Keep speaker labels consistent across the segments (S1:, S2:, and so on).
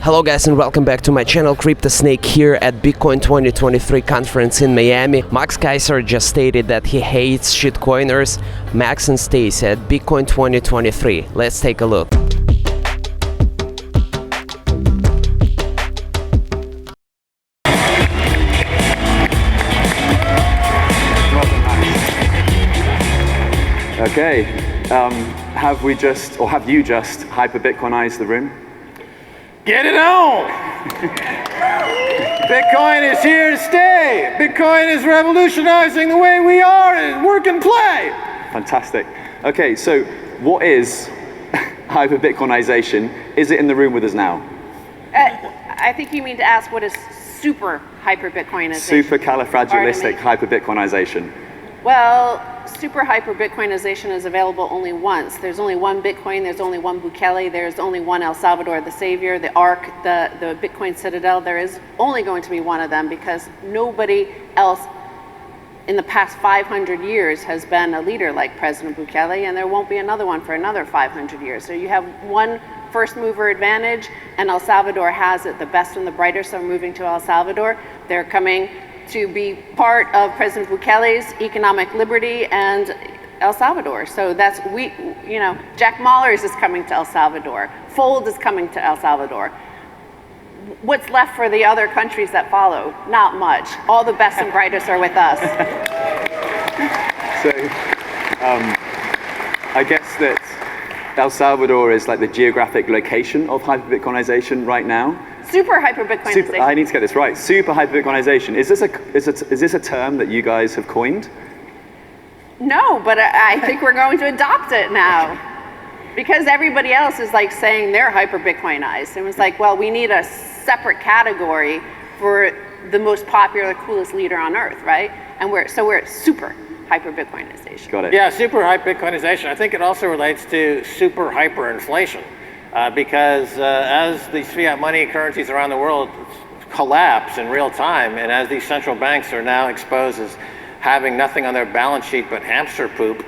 S1: Hello guys and welcome back to my channel CryptoSnake here at Bitcoin 2023 conference in Miami. Max Keiser just stated that he hates shitcoiners. Max and Stacy at Bitcoin 2023. Let's take a look.
S2: Okay, have you just hyper-Bitcoinized the room?
S3: Get it on! Bitcoin is here to stay. Bitcoin is revolutionizing the way we are and work and play.
S2: Fantastic. Okay, so what is hyper-Bitcoinization? Is it in the room with us now?
S4: I think you mean to ask what is super hyper-Bitcoinization.
S2: Supercalifragilistic hyper-Bitcoinization.
S4: Well, super hyper-Bitcoinization is available only once. There's only one Bitcoin, there's only one Bukele, there's only one El Salvador the Savior, the Ark, the Bitcoin Citadel. There is only going to be one of them because nobody else in the past 500 years has been a leader like President Bukele, and there won't be another one for another 500 years. So you have one first mover advantage, and El Salvador has it. The best and the brightest are moving to El Salvador. They're coming to be part of President Bukele's economic liberty and El Salvador. So that's, Jack Mallers is coming to El Salvador. Fold is coming to El Salvador. What's left for the other countries that follow? Not much. All the best and brightest are with us.
S2: So, I guess that El Salvador is like the geographic location of hyper-Bitcoinization right now.
S4: Super hyper-Bitcoinization.
S2: I need to get this right. Super hyper-Bitcoinization. Is this a term that you guys have coined?
S4: No, but I think we're going to adopt it now. Because everybody else is like saying they're hyper-Bitcoinized. And it's like, well, we need a separate category for the most popular, coolest leader on earth, right? And we're super hyper-Bitcoinization.
S2: Got it.
S3: Yeah, super hyper-Bitcoinization. I think it also relates to super hyperinflation. Because as these fiat money currencies around the world collapse in real time, and as these central banks are now exposed as having nothing on their balance sheet but hamster poop,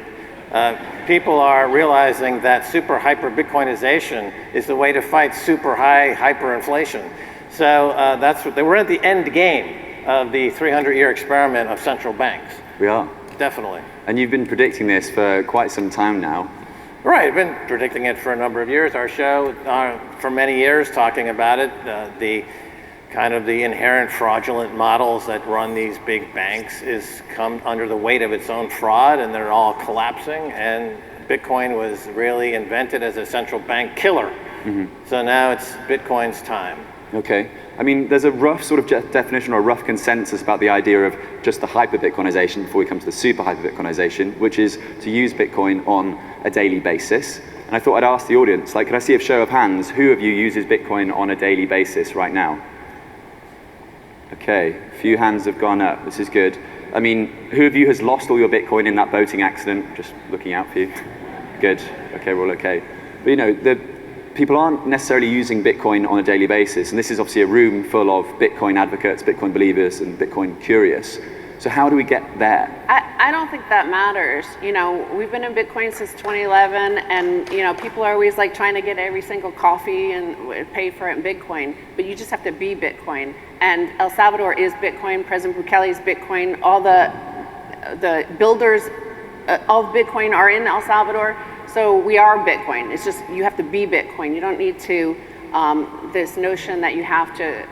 S3: people are realizing that super hyper-Bitcoinization is the way to fight super high hyperinflation. So we're at the end game of the 300-year experiment of central banks.
S2: We are.
S3: Definitely.
S2: And you've been predicting this for quite some time now.
S3: Right, I've been predicting it for a number of years. Our show, for many years, talking about it, the inherent fraudulent models that run these big banks is come under the weight of its own fraud, and they're all collapsing. And Bitcoin was really invented as a central bank killer. Mm-hmm. So now it's Bitcoin's time. Okay.
S2: I mean, there's a rough sort of definition or a rough consensus about the idea of just the hyper-Bitcoinization before we come to the super hyper-Bitcoinization, which is to use Bitcoin on a daily basis. And I thought I'd ask the audience, could I see a show of hands, who of you uses Bitcoin on a daily basis right now? Okay, a few hands have gone up, this is good. I mean, who of you has lost all your Bitcoin in that boating accident? Just looking out for you. Good, okay, we're all okay. But people aren't necessarily using Bitcoin on a daily basis, and this is obviously a room full of Bitcoin advocates, Bitcoin believers, and Bitcoin curious. So how do we get there?
S4: I don't think that matters. We've been in Bitcoin since 2011, and people are always like trying to get every single coffee and pay for it in Bitcoin, but you just have to be Bitcoin. And El Salvador is Bitcoin, President Bukele is Bitcoin, all the builders of Bitcoin are in El Salvador. So we are Bitcoin. It's just you have to be Bitcoin. You don't need to this notion that you have to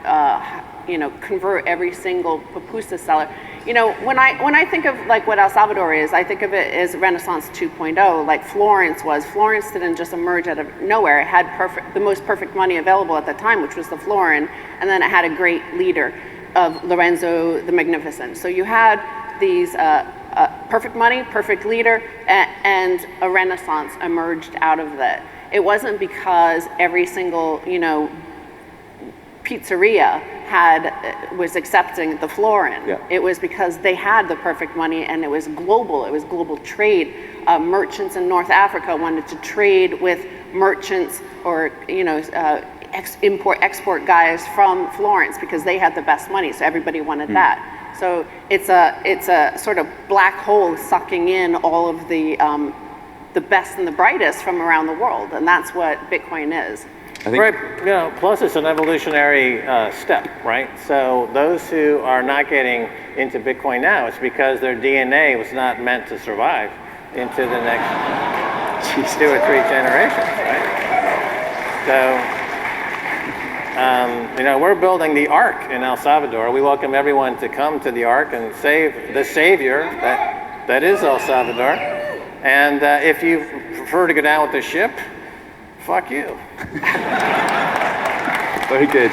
S4: convert every single pupusa seller. When I think of like what El Salvador is, I think of it as Renaissance 2.0, like Florence was. Florence didn't just emerge out of nowhere. It had the most perfect money available at the time, which was the florin, and then it had a great leader of Lorenzo the Magnificent. So you had these perfect money, perfect leader, and a renaissance emerged out of that. It wasn't because every single, pizzeria was accepting the florin. Yeah. It was because they had the perfect money, and it was global. It was global trade. Merchants in North Africa wanted to trade with merchants or import-export guys from Florence because they had the best money. So everybody wanted that. So it's a sort of black hole sucking in all of the best and the brightest from around the world, and that's what Bitcoin is.
S2: I think.
S3: Right, plus it's an evolutionary step, right? So those who are not getting into Bitcoin now, it's because their DNA was not meant to survive into the next 2 or 3 generations, right? So, we're building the Ark in El Salvador. We welcome everyone to come to the Ark and save the savior that is El Salvador. And if you prefer to go down with the ship, fuck you.
S2: Very good.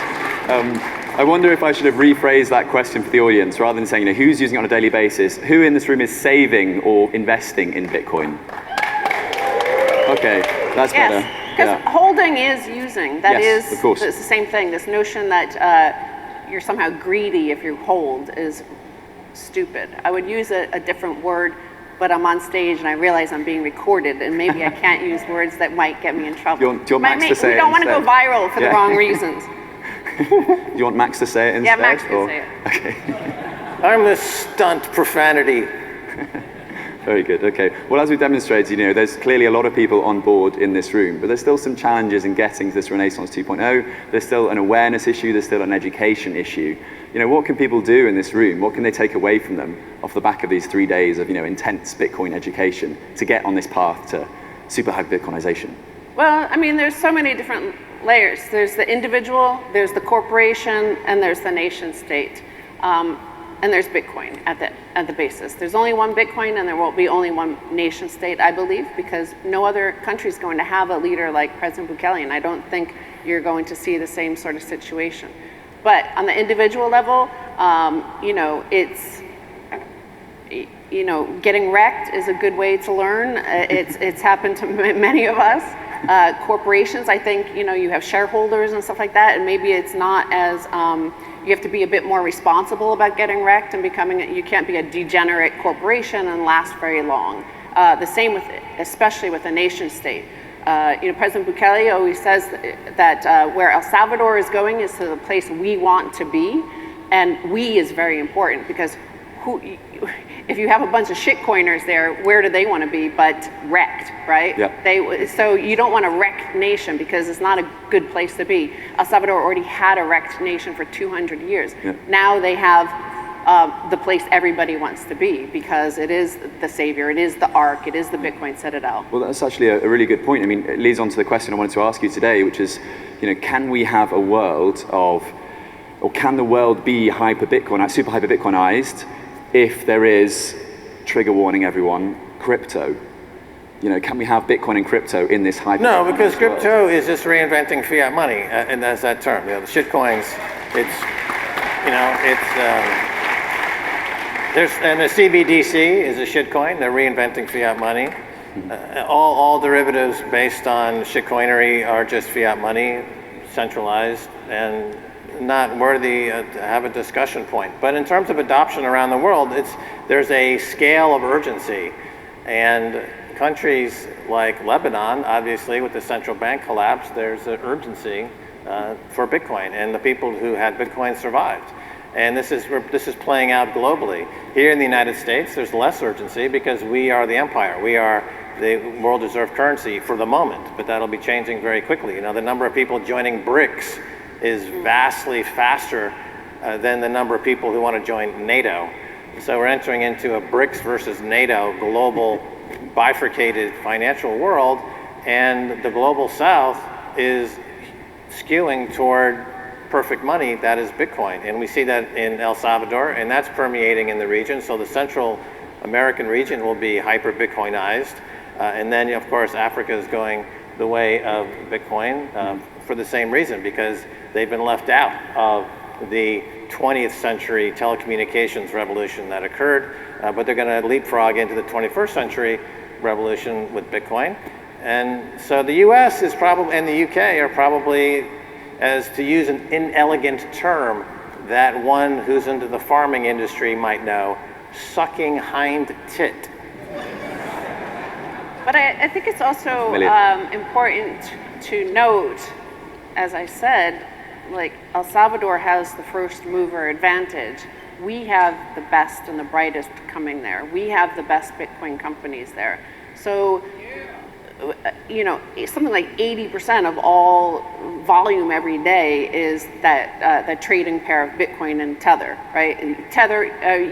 S2: I wonder if I should have rephrased that question for the audience rather than saying, who's using it on a daily basis? Who in this room is saving or investing in Bitcoin? Okay, that's better.
S4: Because holding is using. That
S2: yes,
S4: is,
S2: of course.
S4: It's the same thing. This notion that you're somehow greedy if you hold is stupid. I would use a different word, but I'm on stage and I realize I'm being recorded and maybe I can't use words that might get me in trouble.
S2: Do you want Max to say it
S4: We don't want to go viral for the wrong reasons.
S2: Do you want Max to say it instead?
S4: Yeah, Max can say it.
S2: Okay.
S3: I'm the stunt profanity.
S2: Very good. Okay. Well, as we've demonstrated, there's clearly a lot of people on board in this room, but there's still some challenges in getting to this Renaissance 2.0. There's still an awareness issue. There's still an education issue. What can people do in this room? What can they take away from them off the back of these 3 days of, intense Bitcoin education to get on this path to super high Bitcoinization?
S4: Well, there's so many different layers. There's the individual, there's the corporation, and there's the nation state. And there's Bitcoin at the basis. There's only one Bitcoin and there will be only one nation state, I believe, because no other country is going to have a leader like President Bukele, and I don't think you're going to see the same sort of situation. But on the individual level, it's, getting wrecked is a good way to learn. It's happened to many of us. Corporations, I think, you have shareholders and stuff like that, and maybe it's not as, you have to be a bit more responsible about getting wrecked and you can't be a degenerate corporation and last very long. The same especially with a nation state. President Bukele always says that where El Salvador is going is to the place we want to be, and we is very important because if you have a bunch of shitcoiners there, where do they want to be but wrecked, right?
S2: Yep.
S4: So you don't want a wrecked nation because it's not a good place to be. El Salvador already had a wrecked nation for 200 years.
S2: Yep.
S4: Now they have the place everybody wants to be because it is the savior, it is the Ark, it is the Bitcoin citadel.
S2: Well, that's actually a really good point. It leads on to the question I wanted to ask you today, which is, can we have a world or can the world be super hyper Bitcoinized if there is, trigger warning everyone, crypto? Can we have Bitcoin and crypto in this hyper?
S3: No, because crypto is just reinventing fiat money, and that's that term. The shit coins, and the CBDC is a shit coin. They're reinventing fiat money. All derivatives based on shitcoinery are just fiat money, centralized, and not worthy to have a discussion point. But in terms of adoption around the world, there's a scale of urgency. And countries like Lebanon, obviously, with the central bank collapse, there's an urgency for Bitcoin. And the people who had Bitcoin survived. And this is playing out globally. Here in the United States, there's less urgency because we are the empire. We are the world reserve currency for the moment, but that'll be changing very quickly. The number of people joining BRICS is vastly faster than the number of people who want to join NATO. So we're entering into a BRICS versus NATO global bifurcated financial world, and the global south is skewing toward perfect money, that is Bitcoin. And we see that in El Salvador, and that's permeating in the region. So the Central American region will be hyper-Bitcoinized. And then, of course, Africa is going the way of Bitcoin for the same reason, because they've been left out of the 20th century telecommunications revolution that occurred, but they're going to leapfrog into the 21st century revolution with Bitcoin. And so the US is probably, and the UK are probably, as to use an inelegant term that one who's into the farming industry might know, sucking hind tit.
S4: But I think it's also important to note, as I said, like El Salvador has the first mover advantage. We have the best and the brightest coming there. We have the best Bitcoin companies there. So something like 80% of all volume every day is that the trading pair of Bitcoin and Tether, right? Tether,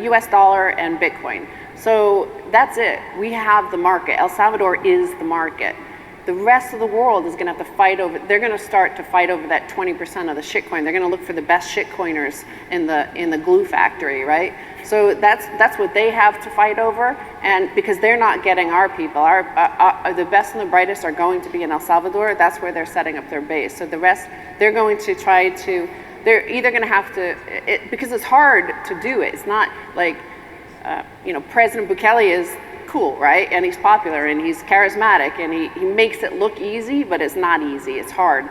S4: US dollar and Bitcoin. So that's it. We have the market. El Salvador is the market. The rest of the world is going to have to fight over. They're going to start to fight over that 20% of the shitcoin. They're going to look for the best shitcoiners in the glue factory, right? So that's what they have to fight over, and because they're not getting our people, the best and the brightest are going to be in El Salvador. That's where they're setting up their base. So the rest, they're going to try to. They're either going to have to, because it's hard to do it. It's not like, President Bukele is cool, right? And he's popular and he's charismatic and he makes it look easy, but it's not easy. It's hard.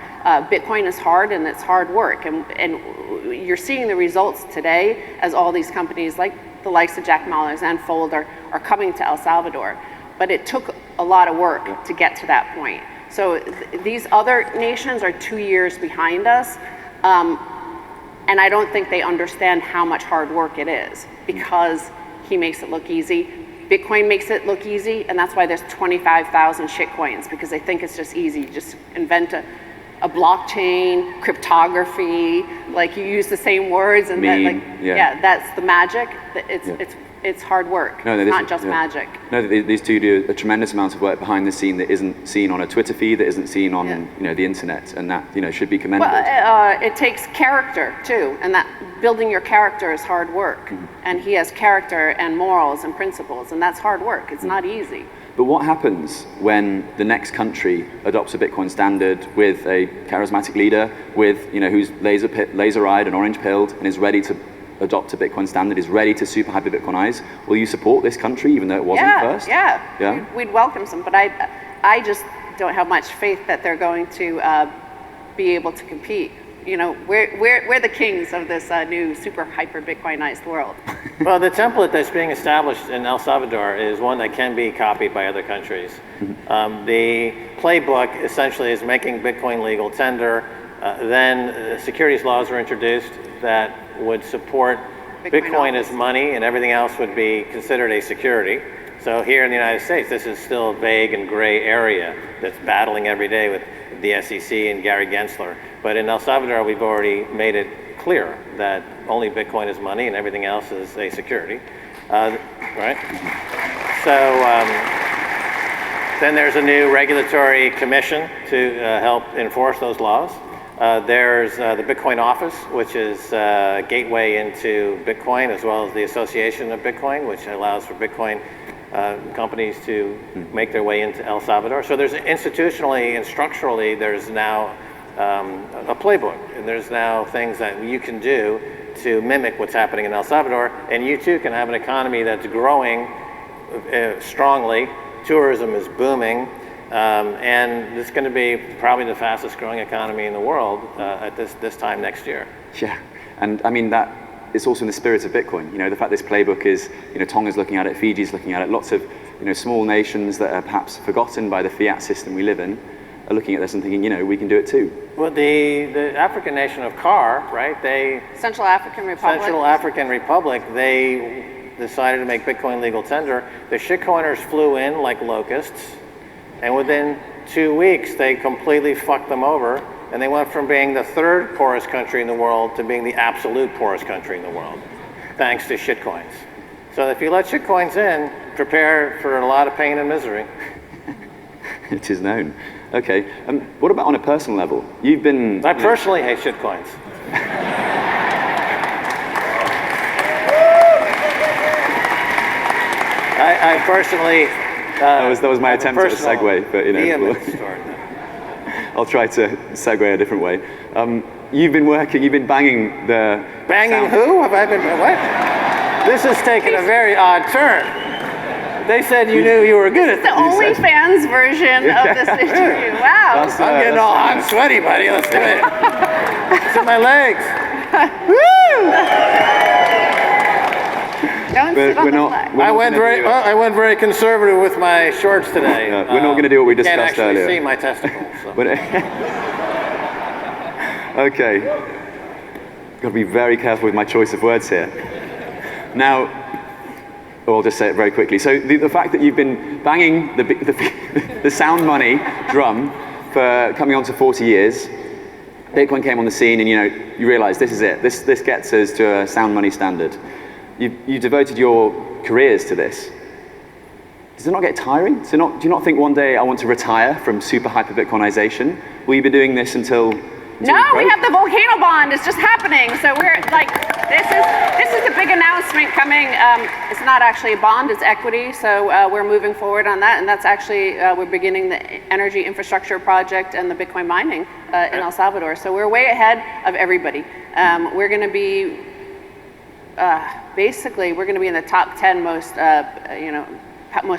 S4: Bitcoin is hard and it's hard work. And you're seeing the results today as all these companies like the likes of Jack Mallers and Fold are coming to El Salvador. But it took a lot of work to get to that point. So these other nations are 2 years behind us. And I don't think they understand how much hard work it is, because he makes it look easy. Bitcoin makes it look easy, and that's why there's 25,000 shitcoins, because they think it's just easy. You just invent a blockchain, cryptography, like you use the same words, and that's the magic. It's hard work.
S2: No,
S4: it's not just magic.
S2: No, these two do a tremendous amount of work behind the scene that isn't seen on a Twitter feed, that isn't seen on the internet, and that should be commended.
S4: Well, it takes character too, and that building your character is hard work. And he has character and morals and principles, and that's hard work. It's not easy.
S2: But what happens when the next country adopts a Bitcoin standard with a charismatic leader, with who's laser-eyed and orange-pilled and is ready to adopt a Bitcoin standard, is ready to super hyper Bitcoinize? Will you support this country even though it wasn't first?
S4: Yeah. We'd welcome some, but I just don't have much faith that they're going to be able to compete. We're the kings of this new super hyper Bitcoinized world.
S3: Well, the template that's being established in El Salvador is one that can be copied by other countries. The playbook essentially is making Bitcoin legal tender. Then securities laws were introduced that would support Bitcoin as money, and everything else would be considered a security. So here in the United States, this is still a vague and gray area that's battling every day with the SEC and Gary Gensler. But in El Salvador, we've already made it clear that only Bitcoin is money and everything else is a security, right? So then there's a new regulatory commission to help enforce those laws. There's the Bitcoin office, which is a gateway into Bitcoin, as well as the Association of Bitcoin, which allows for Bitcoin companies to make their way into El Salvador. So there's institutionally and structurally, there's now a playbook, and there's now things that you can do to mimic what's happening in El Salvador, and you too can have an economy that's growing strongly. Tourism is booming. And it's going to be probably the fastest growing economy in the world at this time next year.
S2: Yeah, and I mean that it's also in the spirit of Bitcoin. The fact this playbook is, Tonga's looking at it, Fiji's looking at it, lots of small nations that are perhaps forgotten by the fiat system we live in are looking at this and thinking, we can do it too.
S3: Well, the African nation of CAR, right?
S4: Central African
S3: Republic, they decided to make Bitcoin legal tender. The shitcoiners flew in like locusts. And within 2 weeks, they completely fucked them over, and they went from being the third poorest country in the world to being the absolute poorest country in the world, thanks to shitcoins. So if you let shitcoins in, prepare for a lot of pain and misery.
S2: It is known. Okay, what about on a personal level? You've been...
S3: I personally hate shitcoins. I personally...
S2: that was my attempt at a segue, but I'll try to segue a different way. You've been banging the...
S3: Banging who? Have I been, what? This has taken a very odd turn. They said you knew you were good at
S4: the OnlyFans version of this interview. Wow.
S3: I'm getting all hot and sweaty, buddy. Let's do it. It's in my legs. Woo!
S4: Don't sit on the flag.
S3: I went very conservative with my shorts today.
S2: We're not going to do what we discussed earlier.
S3: You can't actually see my testicles. So.
S2: Okay. Got to be very careful with my choice of words here. Now, Or I'll just say it very quickly. So the fact that you've been banging the sound money drum for coming on to 40 years, Bitcoin came on the scene and you realize this is it. This gets us to a sound money standard. You devoted your careers to this. Does it not get tiring? Do you not think one day I want to retire from super hyper Bitcoinization? Will you be doing this until
S4: No, we have the volcano bond. It's just happening. So we're like, this is the big announcement coming. It's not actually a bond, it's equity. So we're moving forward on that. And that's actually, we're beginning the energy infrastructure project and the Bitcoin mining in El Salvador. So we're way ahead of everybody. We're going to be, basically, we're going to be in the top 10 most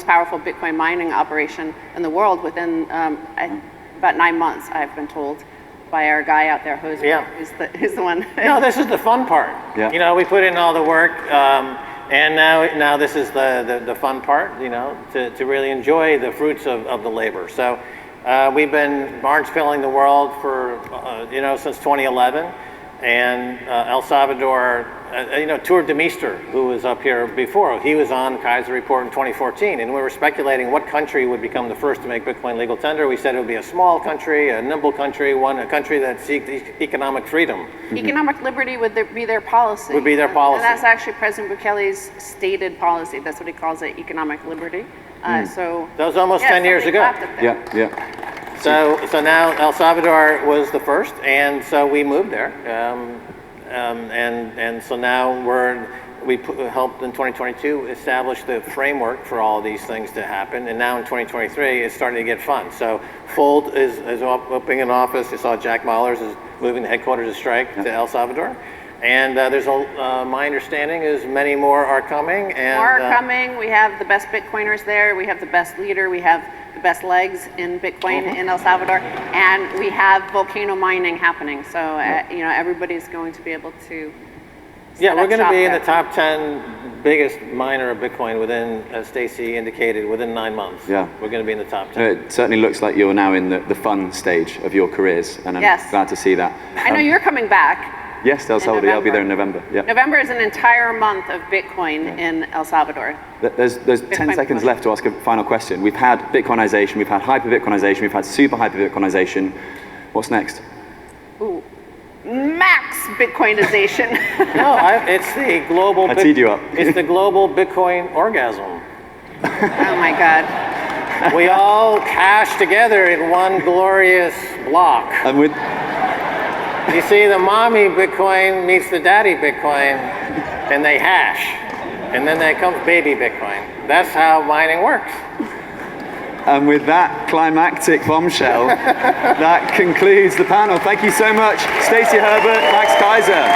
S4: powerful Bitcoin mining operation in the world within about 9 months, I've been told, by our guy out there, Jose, who's the one.
S3: No, this is the fun part.
S2: Yeah.
S3: We put in all the work, and now this is the fun part, to really enjoy the fruits of the labor. So we've been barge filling the world for, since 2011. And El Salvador, Tour de Meester, who was up here before, he was on Keiser Report in 2014, and we were speculating what country would become the first to make Bitcoin legal tender. We said it would be a small country, a nimble country, a country that seeks economic freedom.
S4: Economic liberty would be their policy.
S3: Would be their policy.
S4: And that's actually President Bukele's stated policy. That's what he calls it, economic liberty. So
S3: that was almost 10 years ago.
S2: Yeah.
S3: So now El Salvador was the first, and so we moved there, and so now we helped in 2022 establish the framework for all these things to happen, and now in 2023 it's starting to get fun. So Fold is opening an office. You saw Jack Mallers is moving the headquarters of Strike to El Salvador, and my understanding is many more are coming. And
S4: more are coming. We have the best Bitcoiners there. We have the best leader. We have the best legs in Bitcoin in El Salvador, and we have volcano mining happening. So everybody's going to be able to.
S3: Yeah, we're going to be in the top 10 biggest miner of Bitcoin within, as Stacy indicated, within 9 months.
S2: Yeah,
S3: we're going to be in the top 10.
S2: It certainly looks like you're now in the fun stage of your careers, and I'm glad to see that.
S4: I know you're coming back.
S2: Yes, El Salvador. I'll be there in November. Yeah.
S4: November is an entire month of Bitcoin in El Salvador.
S2: There's 10 seconds left to ask a final question. We've had Bitcoinization, we've had hyper-Bitcoinization, we've had super hyper-Bitcoinization. What's next?
S4: Ooh, max Bitcoinization.
S3: No, it's the global.
S2: I teed you up.
S3: It's the global Bitcoin orgasm.
S4: Oh my God.
S3: We all hash together in one glorious block.
S2: And with.
S3: You see, the mommy Bitcoin meets the daddy Bitcoin, and they hash. And then there comes baby Bitcoin. That's how mining works.
S2: And with that climactic bombshell, that concludes the panel. Thank you so much, Stacy Herbert, Max Keiser.